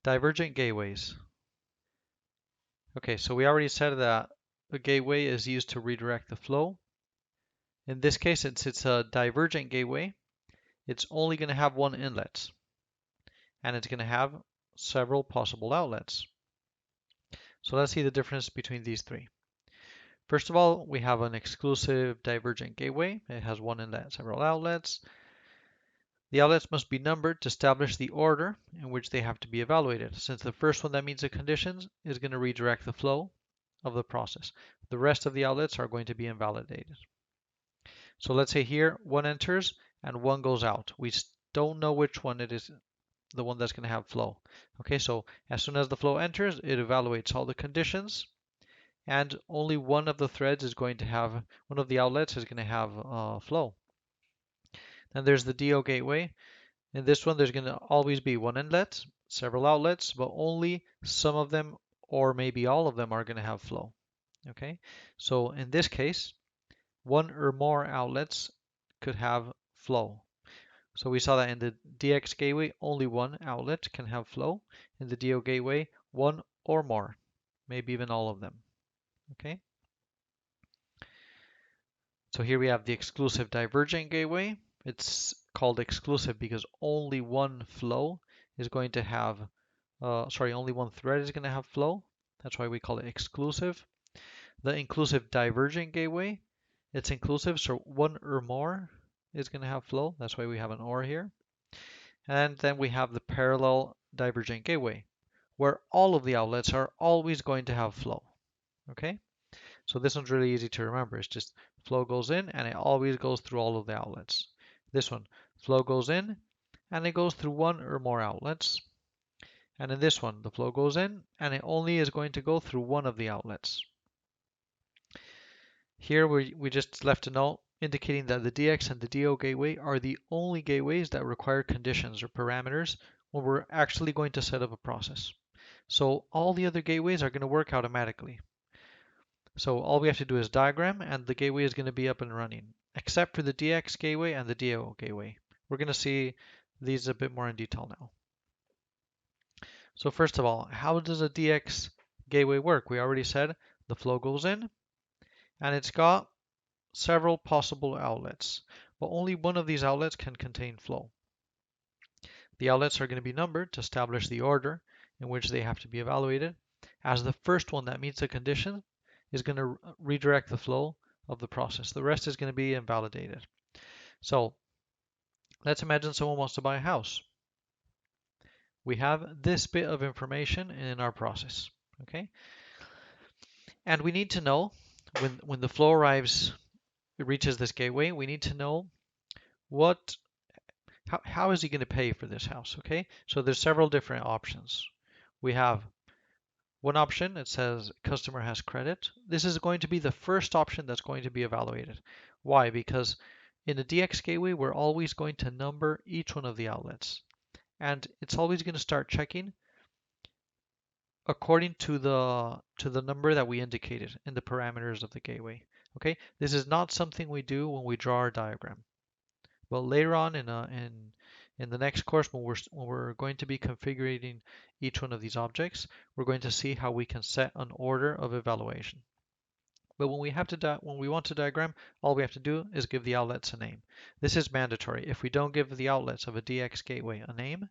Divergent gateways. Okay, so we already said that a gateway is used to redirect the flow. In this case, since it's a divergent gateway, it's only going to have one inlet, and it's going to have several possible outlets. So let's see the difference between these three. First of all, we have an exclusive divergent gateway. It has one inlet, several outlets. The outlets must be numbered to establish the order in which they have to be evaluated, since the first one that meets the conditions is going to redirect the flow of the process. The rest of the outlets are going to be invalidated. So let's say here one enters and one goes out. We don't know which one it is, the one that's going to have flow. Okay, so as soon as the flow enters, it evaluates all the conditions, and only one of the threads is going to have, one of the outlets is going to have flow. Then there's the DO gateway. In this one, there's going to always be one inlet, several outlets, but only some of them or maybe all of them are going to have flow. Okay, so in this case, one or more outlets could have flow. So we saw that in the DX gateway, only one outlet can have flow. In the DO gateway, one or more, maybe even all of them. Okay. So here we have the exclusive divergent gateway. It's called exclusive because only one flow is going to have, only one thread is going to have flow. That's why we call it exclusive. The inclusive divergent gateway, it's inclusive, so one or more is going to have flow. That's why we have an or here. And then we have the parallel divergent gateway, where all of the outlets are always going to have flow. Okay, so this one's really easy to remember. It's just flow goes in and it always goes through all of the outlets. This one, flow goes in and it goes through one or more outlets. And in this one, the flow goes in and it only is going to go through one of the outlets. Here we just left a note indicating that the DX and the DO gateway are the only gateways that require conditions or parameters when we're actually going to set up a process. So all the other gateways are going to work automatically. So all we have to do is diagram and the gateway is going to be up and running, except for the DX gateway and the DO gateway. We're going to see these a bit more in detail now. So first of all, how does a DX gateway work? We already said the flow goes in and it's got several possible outlets, but only one of these outlets can contain flow. The outlets are going to be numbered to establish the order in which they have to be evaluated, as the first one that meets the condition is going to redirect the flow of the process. The rest is going to be invalidated. So let's imagine someone wants to buy a house. We have this bit of information in our process, okay? And we need to know when the flow arrives, it reaches this gateway, we need to know how is he going to pay for this house, okay? So there's several different options. We have one option, it says customer has credit. This is going to be the first option that's going to be evaluated. Why? Because in the DX gateway, we're always going to number each one of the outlets. And it's always going to start checking according to the number that we indicated in the parameters of the gateway. Okay, this is not something we do when we draw our diagram. But later on in the next course, when we're going to be configuring each one of these objects, we're going to see how we can set an order of evaluation. But when we want to diagram, all we have to do is give the outlets a name. This is mandatory. If we don't give the outlets of a DX gateway a name,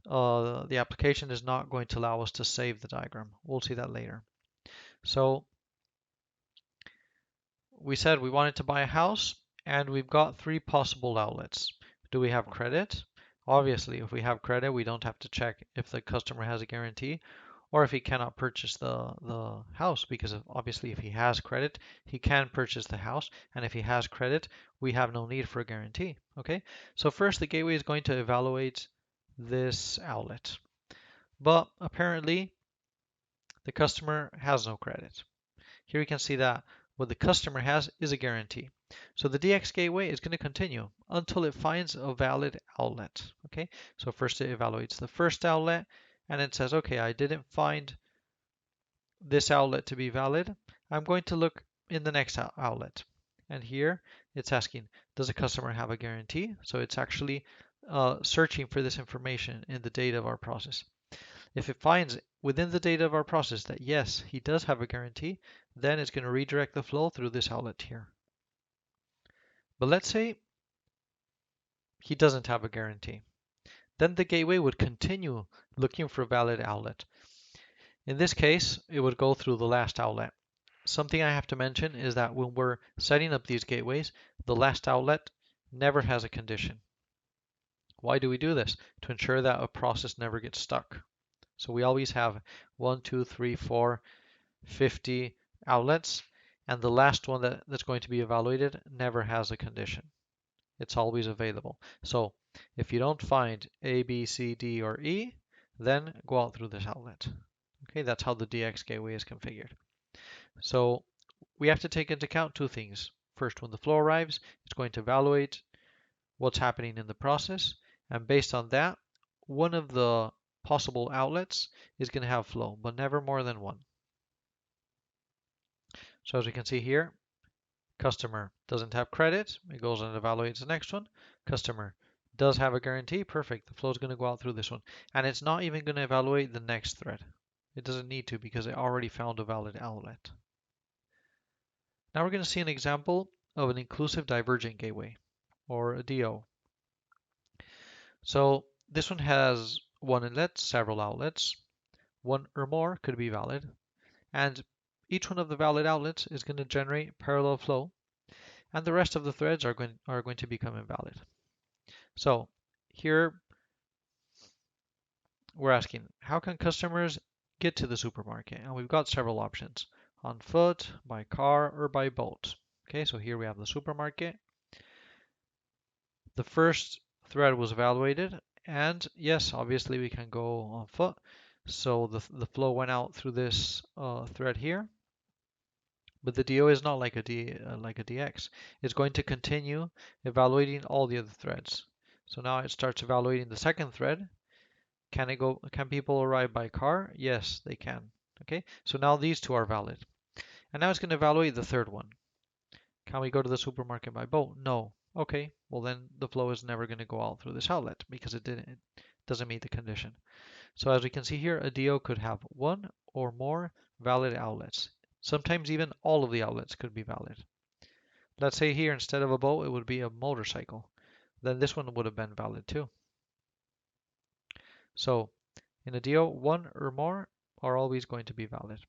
the application is not going to allow us to save the diagram. We'll see that later. So we said we wanted to buy a house and we've got three possible outlets. Do we have credit? Obviously, if we have credit, we don't have to check if the customer has a guarantee or if he cannot purchase the house, because obviously if he has credit, he can purchase the house, and if he has credit, we have no need for a guarantee. Okay, so first the gateway is going to evaluate this outlet, but apparently the customer has no credit. Here we can see that what the customer has is a guarantee. So the DX gateway is going to continue until it finds a valid outlet. Okay, so first it evaluates the first outlet and it says, okay, I didn't find this outlet to be valid. I'm going to look in the next outlet. And here it's asking, does the customer have a guarantee? So it's actually searching for this information in the data of our process. If it finds within the data of our process that yes, he does have a guarantee, then it's going to redirect the flow through this outlet here. But let's say he doesn't have a guarantee. Then the gateway would continue looking for a valid outlet. In this case, it would go through the last outlet. Something I have to mention is that when we're setting up these gateways, the last outlet never has a condition. Why do we do this? To ensure that a process never gets stuck. So we always have 1, 2, 3, 4, 50 outlets, and the last one that's going to be evaluated never has a condition. It's always available. So if you don't find A, B, C, D, or E, then go out through this outlet. Okay, that's how the DX gateway is configured. So we have to take into account two things. First, when the flow arrives, it's going to evaluate what's happening in the process, and based on that, one of the possible outlets is going to have flow, but never more than one. So as we can see here, customer doesn't have credit, it goes and evaluates the next one. Customer does have a guarantee, perfect, the flow is going to go out through this one. And it's not even going to evaluate the next thread. It doesn't need to because it already found a valid outlet. Now we're going to see an example of an inclusive divergent gateway, or a DO. So this one has one inlet, several outlets. One or more could be valid, and each one of the valid outlets is going to generate parallel flow, and the rest of the threads are going to become invalid. So here we're asking, how can customers get to the supermarket? And we've got several options: on foot, by car, or by boat. Okay, so here we have the supermarket. The first thread was evaluated, and yes, obviously we can go on foot. So the flow went out through this thread here. But the DO is not like a DX. It's going to continue evaluating all the other threads. So now it starts evaluating the second thread. Can people arrive by car? Yes, they can. Okay, so now these two are valid. And now it's going to evaluate the third one. Can we go to the supermarket by boat? No. Okay, well then the flow is never going to go out through this outlet because it doesn't meet the condition. So as we can see here, a DO could have one or more valid outlets. Sometimes even all of the outlets could be valid. Let's say here instead of a boat, it would be a motorcycle. Then this one would have been valid too. So in a DO, one or more are always going to be valid.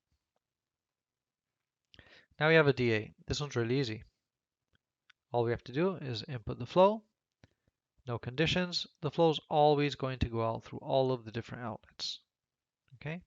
Now we have a DA. This one's really easy. All we have to do is input the flow, no conditions. The flow is always going to go out through all of the different outlets. Okay.